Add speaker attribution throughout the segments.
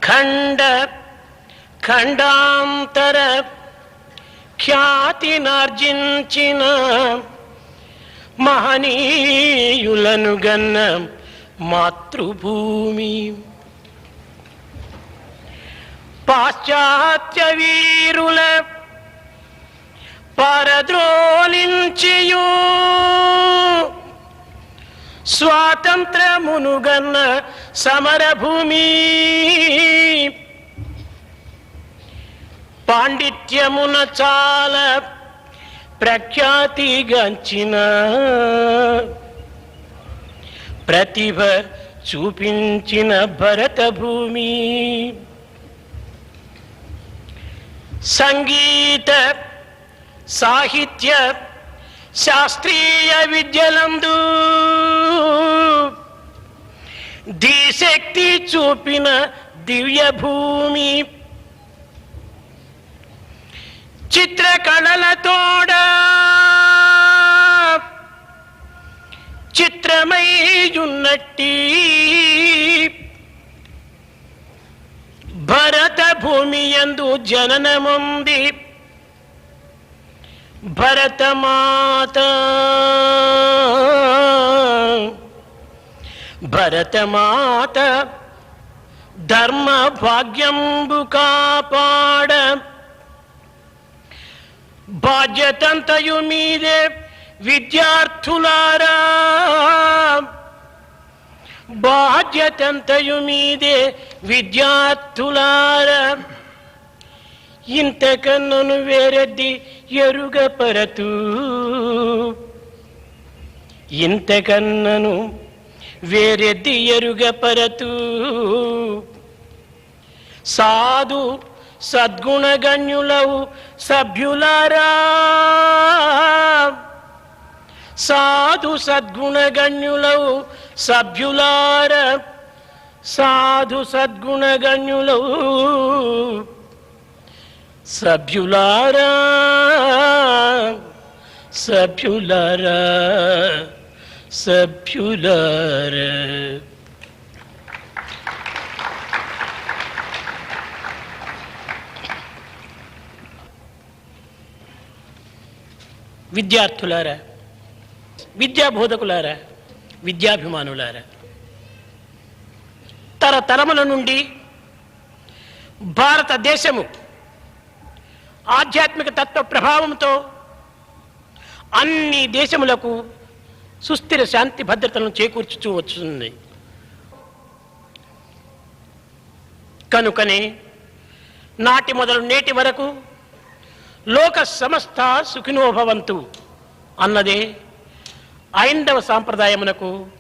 Speaker 1: ఖండ ఖండాంతర ఖ్యాతినార్జించిన మహనీయులను గన్న మాతృభూమి. పాశ్చాత్య వీరుల పరద్రోలించియు స్వాతంత్రమునుగన్న సమరభూమి. పాండిత్యమున చాలా ప్రఖ్యాతిగాంచిన ప్రతిభ చూపించిన భరత భూమి. సంగీత సాహిత్య శాస్త్రీయ విద్యలందు ధీశక్తి చూపిన దివ్య భూమి. చిత్రకళలతోడ చిత్రమయ్యున్నట్టి భరత భూమి యందు జననముంది భరతమాత. భరతమాత ధర్మ భాగ్యంబు కాపాడ బాధ్యతంతయు మీదే విద్యార్థులారా. బాధ్యతంతయు మీదే విద్యార్థులారా. ఇంతకన్నను వేరెద్ది ఎరుగపరతు. ఇంతకన్నను వేరెద్ది ఎరుగపరతు. సాధు సద్గుణగణ్యులవు సభ్యులారా. సాధు సద్గుణగణ్యులవు సభ్యులారా. సాధు సద్గుణగణ్యులవు సభ్యులారా. సభ్యులారా సభ్యులారా. విద్యార్థులారా, విద్యాబోధకులారా, విద్యాభిమానులారా, తరతరముల నుండి భారతదేశము ఆధ్యాత్మిక తత్వ ప్రభావంతో అన్ని దేశములకు సుస్థిర శాంతి భద్రతలను చేకూర్చుతూ వస్తుంది. కనుకనే నాటి మొదలు నేటి వరకు లోక సమస్త సుఖినో భవంతు అన్నదే ఐందవ సాంప్రదాయమునకు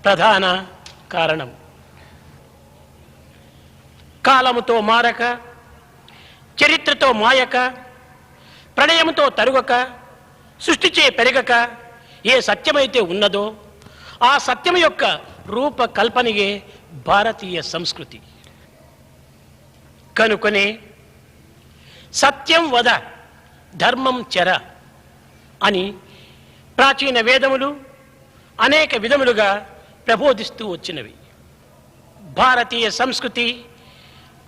Speaker 1: ప్రధాన కారణం. కాలముతో మారక, చరిత్రతో మాయక, ప్రణయముతో తరుగక, సృష్టిచే పెరగక ఏ సత్యమైతే ఉన్నదో ఆ సత్యము యొక్క రూపకల్పనయే భారతీయ సంస్కృతి. కనుకనే సత్యం వద ధర్మం చర అని ప్రాచీన వేదములు అనేక విధములుగా ప్రబోధిస్తూ వచ్చినవి. భారతీయ సంస్కృతి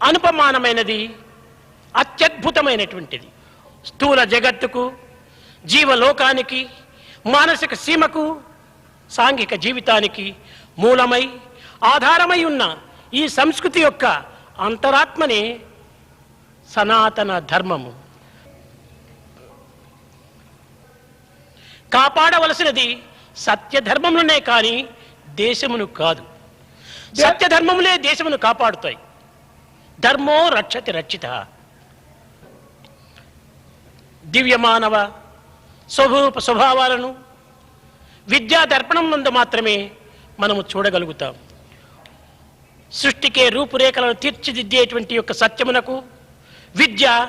Speaker 1: అనుపమానమైనది, అత్యద్భుతమైనటువంటిది. స్థూల జగత్తుకు, జీవలోకానికి, మానసిక సీమకు, సాంఘిక జీవితానికి మూలమై ఆధారమై ఉన్న ఈ సంస్కృతి యొక్క అంతరాత్మనే సనాతన ధర్మము. కాపాడవలసినది సత్యధర్మములనే కానీ దేశమును కాదు. సత్యధర్మములే దేశమును కాపాడుతాయి. ధర్మో రక్షతి రక్షిత. దివ్యమానవ స్వరూప స్వభావాలను విద్యా దర్పణం నందు మాత్రమే మనము చూడగలుగుతాం. సృష్టికే రూపురేఖలను తీర్చిదిద్దేటువంటి యొక్క సత్యమునకు విద్య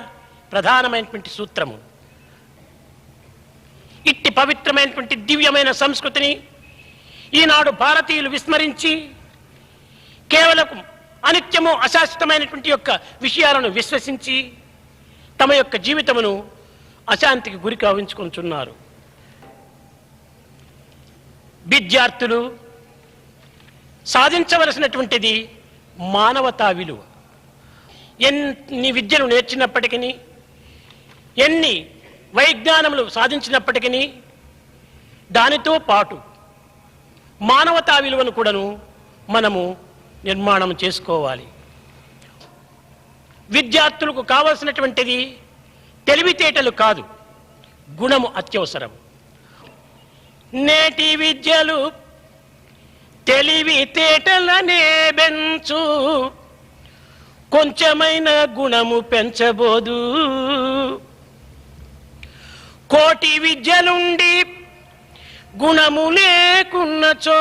Speaker 1: ప్రధానమైనటువంటి సూత్రము. ఇట్టి పవిత్రమైనటువంటి దివ్యమైన సంస్కృతిని ఈనాడు భారతీయులు విస్మరించి కేవలం అనిత్యము అశాశ్వతమైనటువంటి యొక్క విషయాలను విశ్వసించి తమ యొక్క జీవితమును అశాంతికి గురి కావించుకుంటున్నారు. విద్యార్థులు సాధించవలసినటువంటిది మానవతా విలువ. ఎన్ని విద్యను నేర్చినప్పటికీ, ఎన్ని వైజ్ఞానములు సాధించినప్పటికీ దానితో పాటు మానవతా విలువను కూడాను మనము నిర్మాణం చేసుకోవాలి. విద్యార్థులకు కావలసినటువంటిది తెలివితేటలు కాదు, గుణము అత్యవసరం. నేటి విద్యలు తెలివితేటలనే బెంచు, కొంచెమైన గుణము పెంచబోదు. కోటి విద్యలుండి గుణము లేకున్నచో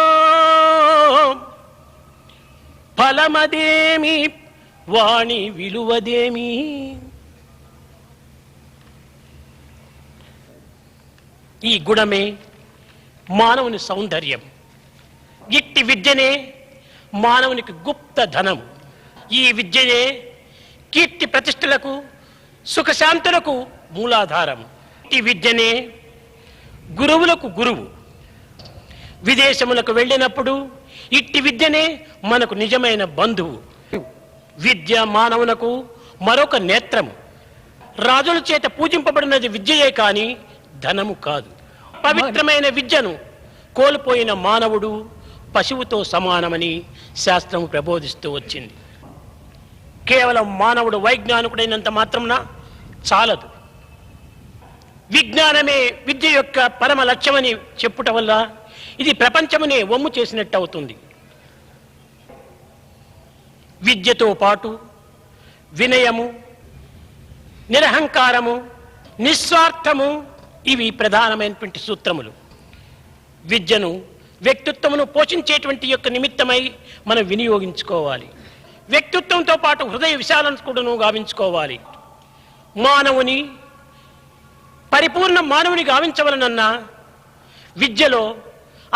Speaker 1: ఫలమదేమి, వాణి విలువదేమి. ఈ గుణమే మానవుని సౌందర్యం. ఇట్టి విద్యనే మానవునికి గుప్త ధనం. ఈ విద్యనే కీర్తి ప్రతిష్టలకు, సుఖశాంతులకు మూలాధారం. ఈ విద్యనే గురువులకు గురువు. విదేశములకు వెళ్ళినప్పుడు ఇట్టి విద్యనే మనకు నిజమైన బంధువు. విద్య మానవునకు మరొక నేత్రము. రాజుల చేత పూజింపబడినది విద్యయే కాని ధనము కాదు. పవిత్రమైన విద్యను కోల్పోయిన మానవుడు పశువుతో సమానమని శాస్త్రం ప్రబోధిస్తూ వచ్చింది. కేవలం మానవుడు వైజ్ఞానికుడైనంత మాత్రమున చాలదు. విజ్ఞానమే విద్య యొక్క పరమ లక్ష్యమని చెప్పుట వల్ల ఇది ప్రపంచమునే వమ్ము చేసినట్టు అవుతుంది. విద్యతో పాటు వినయము, నిరహంకారము, నిస్వార్థము ఇవి ప్రధానమైనటువంటి సూత్రములు. విద్యను వ్యక్తిత్వమును పోషించేటువంటి యొక్క నిమిత్తమై మనం వినియోగించుకోవాలి. వ్యక్తిత్వంతో పాటు హృదయ విశాలను కూడాను గావించుకోవాలి. మానవుని పరిపూర్ణ మానవుని గావించవలనన్నా విద్యలో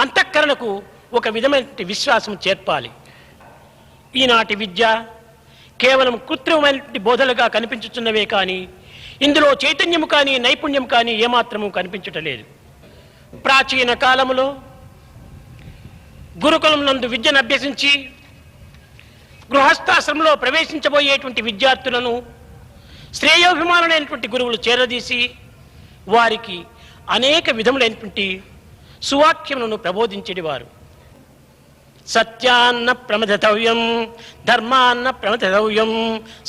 Speaker 1: అంతఃకరణకు ఒక విధమైన విశ్వాసం చేర్పాలి. ఈనాటి విద్య కేవలం కృత్రిమమైనటువంటి బోధలుగా కనిపించుతున్నవే కానీ ఇందులో చైతన్యము కానీ నైపుణ్యం కానీ ఏమాత్రము కనిపించటలేదు. ప్రాచీన కాలములో గురుకులం నందు విద్యను అభ్యసించి గృహస్థాశ్రమంలో ప్రవేశించబోయేటువంటి విద్యార్థులను శ్రేయోభిమానులైనటువంటి గురువులు చేరదీసి వారికి అనేక విధములైనటువంటి సువాక్యములను ప్రబోధించేవారు. సత్యాన్న ప్రమథతవ్యం, ధర్మాన్న ప్రమథతవ్యం,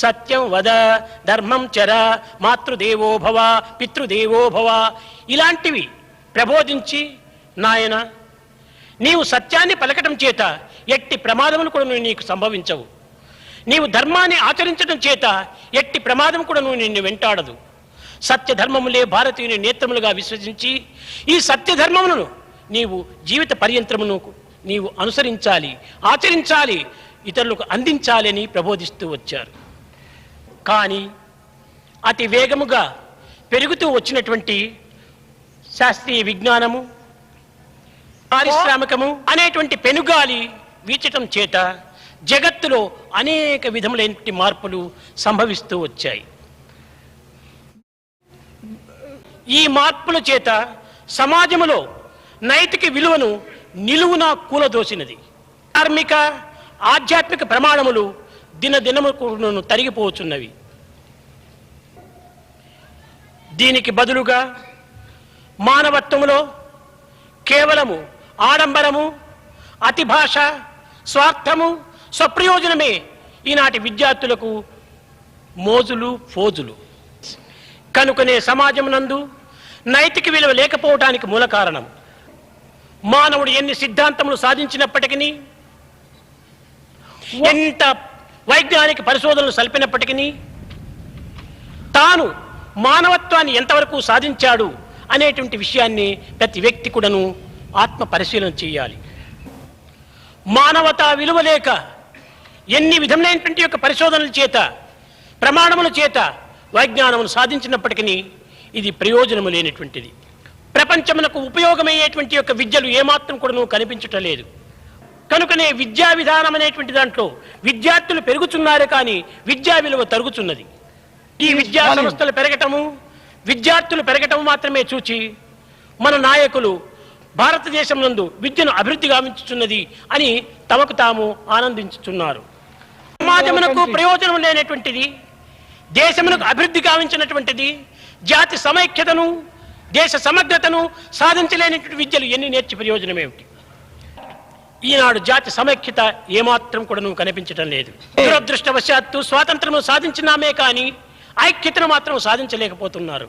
Speaker 1: సత్యం వద, ధర్మం చర, మాతృదేవో భవ, పితృదేవో భవ ఇలాంటివి ప్రబోధించి, నాయన నీవు సత్యాన్ని పలకటం చేత ఎట్టి ప్రమాదములు కూడా నీకు సంభవించవు. నీవు ధర్మాన్ని ఆచరించడం చేత ఎట్టి ప్రమాదం కూడా నిన్ను వెంటాడదు. సత్యధర్మములే భారతీయుని నేత్రములుగా విశ్వసించి ఈ సత్యధర్మములను నీవు జీవిత పర్యంతరమును నీవు అనుసరించాలి, ఆచరించాలి, ఇతరులకు అందించాలి అని ప్రబోధిస్తూ వచ్చారు. కానీ అతి వేగముగా పెరుగుతూ వచ్చినటువంటి శాస్త్రీయ విజ్ఞానము, పారిశ్రామికము అనేటువంటి పెనుగాలి వీచటం చేత జగత్తులో అనేక విధములైన మార్పులు సంభవిస్తూ వచ్చాయి. ఈ మార్పుల చేత సమాజములో నైతిక విలువను నిలువునా కూలదోసినది. ధార్మిక ఆధ్యాత్మిక ప్రమాణములు దినదినమును తరిగిపోతున్నవి. దీనికి బదులుగా మానవత్వములో కేవలము ఆడంబరము, అతిభాష, స్వార్థము, స్వప్రయోజనమే ఈనాటి విద్యార్థులకు మోజులు, ఫోజులు. కనుకనే సమాజమునందు నైతిక విలువ లేకపోవడానికి మూల కారణం. మానవుడు ఎన్ని సిద్ధాంతములు సాధించినప్పటికీ, ఎంత వైజ్ఞానిక పరిశోధనలు సల్పినప్పటికీ తాను మానవత్వాన్ని ఎంతవరకు సాధించాడు అనేటువంటి విషయాన్ని ప్రతి వ్యక్తి కూడాను ఆత్మ పరిశీలన చేయాలి. మానవతా విలువ లేక ఎన్ని విధములైనటువంటి యొక్క పరిశోధనల చేత, ప్రమాణముల చేత వైజ్ఞానమును సాధించినప్పటికీ ఇది ప్రయోజనము లేనటువంటిది. ప్రపంచమునకు ఉపయోగమయ్యేటువంటి యొక్క విద్యలు ఏమాత్రం కూడా కనిపించటలేదు. కనుకనే విద్యా విధానం అనేటువంటి దాంట్లో విద్యార్థులు పెరుగుతున్నారే కానీ విద్యా విలువ తరుగుతున్నది. ఈ విద్యా సంస్థలు పెరగటము, విద్యార్థులు పెరగటము మాత్రమే చూచి మన నాయకులు భారతదేశం నందు విద్యను అభివృద్ధి గావించుతున్నది అని తమకు తాము ఆనందించుతున్నారు. సమాజమునకు ప్రయోజనం లేనటువంటిది, దేశమునకు అభివృద్ధి కావించినటువంటిది, జాతి సమైక్యతను దేశ సమగ్రతను సాధించలేనటువంటి విద్యలు ఎన్ని నేర్చి ప్రయోజనం ఏమిటి? ఈనాడు జాతి సమైక్యత ఏమాత్రం కూడా నువ్వు కనిపించడం లేదు. దురదృష్టవశాత్తు స్వాతంత్రము సాధించినామే కానీ ఐక్యతను మాత్రం సాధించలేకపోతున్నారు.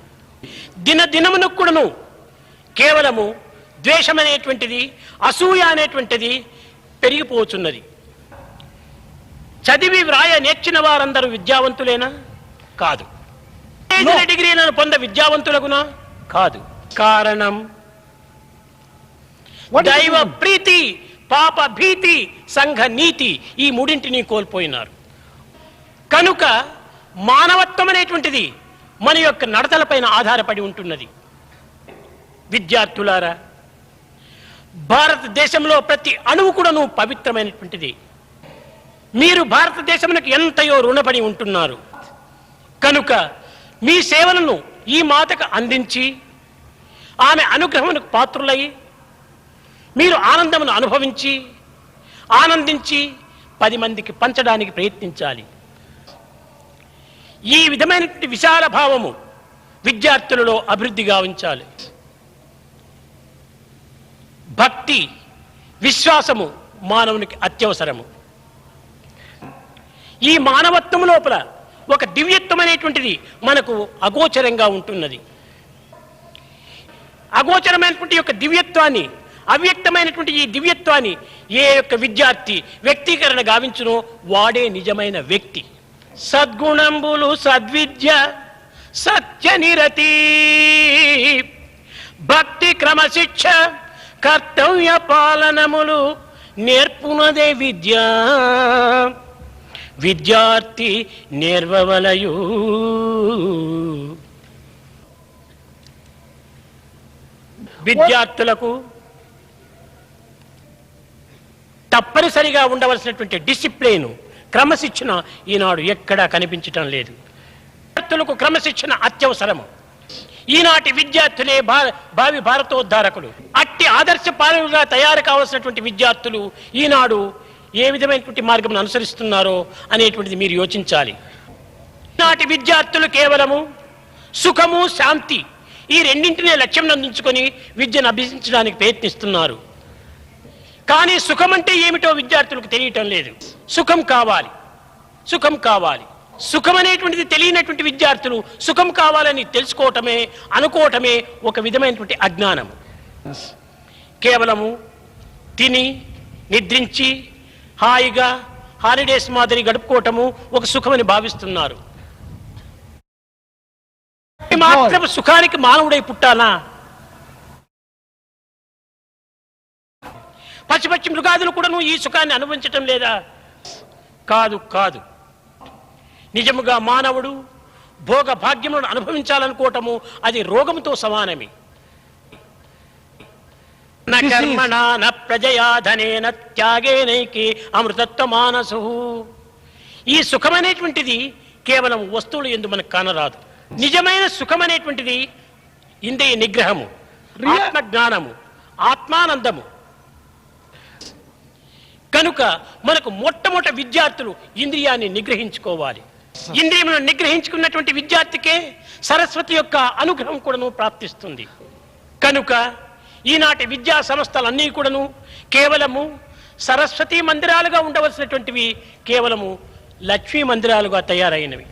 Speaker 1: దినదినమును కూడాను కేవలము ద్వేషం అనేటువంటిది, అసూయ అనేటువంటిది పెరిగిపోతున్నది. చదివి వ్రాయ నేర్చిన వారందరూ విద్యావంతులేనా? కాదు. డిగ్రీలను పొంద విద్యావంతులగునా? కాదు. కారణం దైవ ప్రీతి, పాప భీతి, సంఘ నీతి, ఈ మూడింటిని కోల్పోయినారు. కనుక మానవత్వం అనేటువంటిది మన యొక్క నడతలపైన ఆధారపడి ఉంటున్నది. విద్యార్థులారా, భారతదేశంలో ప్రతి అణువు కూడాను పవిత్రమైనటువంటిది. మీరు భారతదేశమునకు ఎంతయో రుణపడి ఉంటున్నారు. కనుక మీ సేవలను ఈ మాతకు అందించి ఆమె అనుగ్రహమునకు పాత్రులై మీరు ఆనందమును అనుభవించి ఆనందించి 10 మందికి పంచడానికి ప్రయత్నించాలి. ఈ విధమైనటువంటి విశాల భావము విద్యార్థులలో అభివృద్ధి గావించాలి. భక్తి, విశ్వాసము మానవునికి అత్యవసరము. ఈ మానవత్వం లోపల ఒక దివ్యత్వం అనేటువంటిది మనకు అగోచరంగా ఉంటున్నది. అగోచరమైనటువంటి యొక్క దివ్యత్వాన్ని, అవ్యక్తమైనటువంటి ఈ దివ్యత్వాన్ని ఏ యొక్క విద్యార్థి వ్యక్తీకరణ గావించునో వాడే నిజమైన వ్యక్తి. సద్గుణంబులు, సద్విద్య, సత్యనిరతి, భక్తి, క్రమశిక్ష, కర్తవ్య పాలనములు నేర్పునదే విద్య. విద్యార్థి నేర్వవలయు. విద్యార్థులకు తప్పనిసరిగా ఉండవలసినటువంటి డిసిప్లిన్, క్రమశిక్షణ ఈనాడు ఎక్కడా కనిపించటం లేదు. విద్యార్థులకు క్రమశిక్షణ అత్యవసరము. ఈనాటి విద్యార్థులే భావి భారతోద్ధారకులు. అట్టి ఆదర్శ పాలకులుగా తయారు కావాల్సినటువంటి విద్యార్థులు ఈనాడు ఏ విధమైనటువంటి మార్గం అనుసరిస్తున్నారో అనేటువంటిది మీరు యోచించాలి. ఈనాటి విద్యార్థులు కేవలము సుఖము, శాంతి ఈ రెండింటినే లక్ష్యం అందించుకొని విద్యను అభ్యసించడానికి ప్రయత్నిస్తున్నారు. కానీ సుఖం అంటే ఏమిటో విద్యార్థులకు తెలియటం లేదు. సుఖం కావాలి, సుఖం కావాలి. సుఖం అనేటువంటిది తెలియనటువంటి విద్యార్థులు సుఖం కావాలని తెలుసుకోవటమే, అనుకోవటమే ఒక విధమైనటువంటి అజ్ఞానం. కేవలము తిని నిద్రించి హాయిగా హాలిడేస్ మాదిరి గడుపుకోవటము ఒక సుఖమని భావిస్తున్నారు. మాత్రం సుఖానికి మానవుడై పుట్టాలా? పచ్చి మృగాదులు కూడాను ఈ సుఖాన్ని అనుభవించటం లేదా? కాదు, కాదు. నిజముగా మానవుడు భోగ భాగ్యములను అనుభవించాలనుకోవటము అది రోగంతో సమానమే. న కర్మణా న ప్రజయా ధనేన త్యాగేనైకే అమృతత్వ మానసు. ఈ సుఖమనేటువంటిది కేవలం వస్తువులు ఎందు మనకు కానరాదు. నిజమైన సుఖం అనేటువంటిది ఇంద్రియ నిగ్రహము, ఆత్మజ్ఞానము, ఆత్మానందము. కనుక మనకు మొట్టమొదటి విద్యార్థులు ఇంద్రియాన్ని నిగ్రహించుకోవాలి. ఇంద్రియములను నిగ్రహించుకున్నటువంటి విద్యార్థికే సరస్వతి యొక్క అనుగ్రహం కూడాను ప్రాప్తిస్తుంది. కనుక ఈనాటి విద్యా సంస్థలన్నీ కూడాను కేవలము సరస్వతి మందిరాలుగా ఉండవలసినటువంటివి కేవలము లక్ష్మీ మందిరాలుగా తయారైనవి.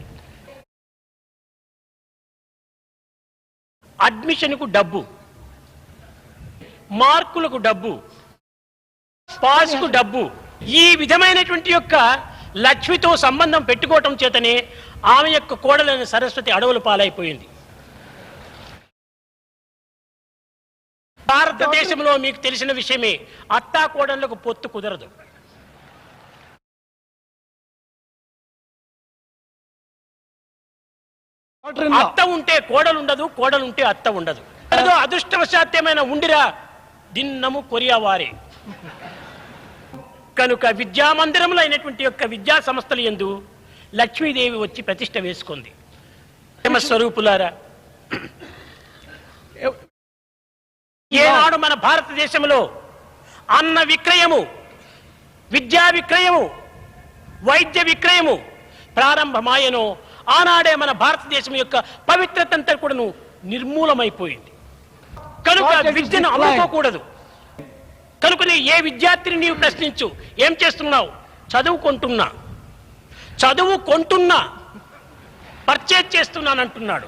Speaker 1: అడ్మిషన్కు డబ్బు, మార్కులకు డబ్బు, పాస్కు డబ్బు, ఈ విధమైనటువంటి యొక్క లక్ష్మితో సంబంధం పెట్టుకోవటం చేతనే ఆమె యొక్క కోడలైన సరస్వతి అడవుల పాలైపోయింది. భారతదేశంలో మీకు తెలిసిన విషయమే, అత్తా కోడళ్లకు పొత్తు కుదరదు. అత్త ఉంటే కోడలు ఉండదు, కోడలు ఉంటే అత్త ఉండదు. ఏదో అదృష్టవశాత్తేమైనా ఉండిరా దిన్నము కొరియా వారే. కనుక విద్యామందిరములు అయినటువంటి యొక్క విద్యా సంస్థలు యందు లక్ష్మీదేవి వచ్చి ప్రతిష్ట వేసుకుంది. స్వరూపులారా, ఏనాడు మన భారతదేశంలో అన్న విక్రయము, విద్యా విక్రయము వైద్య విక్రయము ప్రారంభమాయనో ఆనాడే మన భారతదేశం యొక్క పవిత్రతంతా కూడాను నిర్మూలమైపోయింది. కనుక విద్యను అమ్ముకోకూడదు. కనుకనే ఏ విద్యార్థిని నీవు ప్రశ్నించు, ఏం చేస్తున్నావు? చదువుకుంటున్నా పర్చేజ్ చేస్తున్నానంటున్నాడు.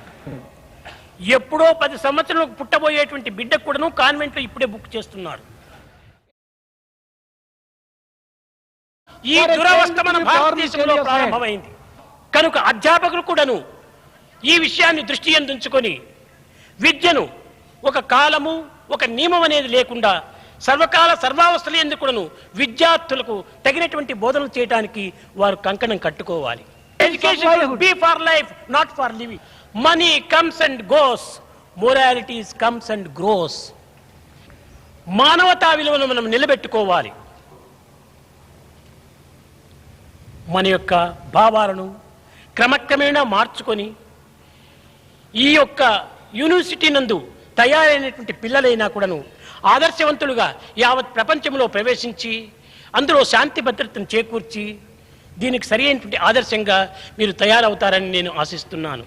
Speaker 1: ఎప్పుడో 10 సంవత్సరాలకు పుట్టబోయేటువంటి బిడ్డకు కూడాను కాన్వెంట్లో ఇప్పుడే బుక్ చేస్తున్నారు. ఈ దురవస్థ మన భారతదేశంలో ప్రారంభమైంది. కనుక అధ్యాపకులు కూడాను ఈ విషయాన్ని దృష్టి ఉంచుకొని విద్యను ఒక కాలము ఒక నియమం అనేది లేకుండా సర్వకాల సర్వావస్థలు ఎందుకు కూడాను విద్యార్థులకు తగినటువంటి బోధనలు చేయడానికి వారు కంకణం కట్టుకోవాలి. Education be for life, not for living. Money comes and goes, moralities comes and grows. మానవతా విలువను మనం నిలబెట్టుకోవాలి. మన యొక్క భావాలను క్రమక్రమేణా మార్చుకొని ఈ యొక్క యూనివర్సిటీ నందు తయారైనటువంటి పిల్లలైనా కూడాను ఆదర్శవంతులుగా యావత్ ప్రపంచంలో ప్రవేశించి అందులో శాంతి భద్రతను చేకూర్చి దీనికి సరైనటువంటి ఆదర్శంగా మీరు తయారవుతారని నేను ఆశిస్తున్నాను.